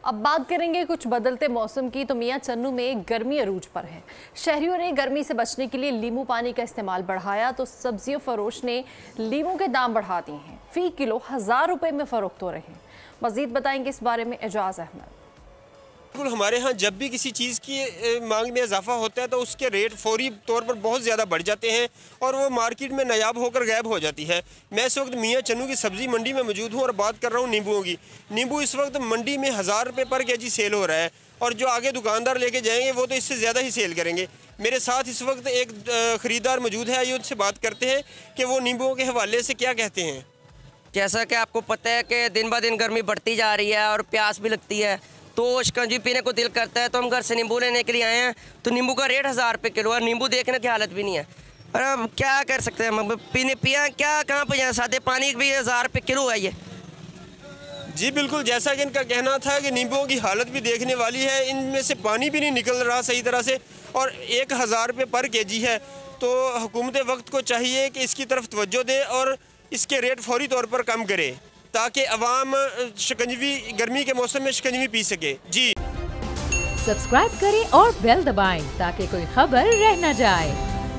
अब बात करेंगे कुछ बदलते मौसम की। तो मियां चन्नू में गर्मी अरूज पर है। शहरियों ने गर्मी से बचने के लिए नींबू पानी का इस्तेमाल बढ़ाया तो सब्जियों फरोश ने लीमू के दाम बढ़ा दिए हैं। फी किलो 1000 रुपए में फरोख्त हो रहे हैं। मजीद बताएंगे इस बारे में एजाज अहमद। बिल्कुल, हमारे यहाँ जब भी किसी चीज़ की मांग में इजाफा होता है तो उसके रेट फौरी तौर पर बहुत ज़्यादा बढ़ जाते हैं और वो मार्केट में नायाब होकर गायब हो जाती है। मैं इस वक्त मियां चन्नू की सब्ज़ी मंडी में मौजूद हूँ और बात कर रहा हूँ नींबुओं की। नींबू इस वक्त मंडी में 1000 रुपये पर केजी सेल हो रहा है और जो आगे दुकानदार लेके जाएंगे वो तो इससे ज़्यादा ही सेल करेंगे। मेरे साथ इस वक्त एक ख़रीदार मौजूद है, आइए उनसे बात करते हैं कि वो नींबुओं के हवाले से क्या कहते हैं। जैसा कि आपको पता है कि दिन ब दिन गर्मी बढ़ती जा रही है और प्यास भी लगती है, तो शिकंजी पीने को दिल करता है। तो हम घर से नींबू लेने के लिए आए हैं। तो नींबू का रेट 1000 रुपये किलो है। नींबू देखने की हालत भी नहीं है और अब क्या कर सकते हैं हम, पिया क्या कहाँ पे जाए, सादे पानी भी 1000 रुपये किलो है ये। जी बिल्कुल, जैसा कि इनका कहना था कि नींबुओं की हालत भी देखने वाली है, इनमें से पानी भी नहीं निकल रहा सही तरह से और 1000 रुपये पर केजी है। तो हुकूमत वक्त को चाहिए कि इसकी तरफ तवज्जो दे और इसके रेट फौरी तौर पर कम करे ताकि अवाम शिकंजवी गर्मी के मौसम में शिकंजवी पी सके। जी सब्सक्राइब करें और बेल दबाएं ताकि कोई खबर रह न जाए।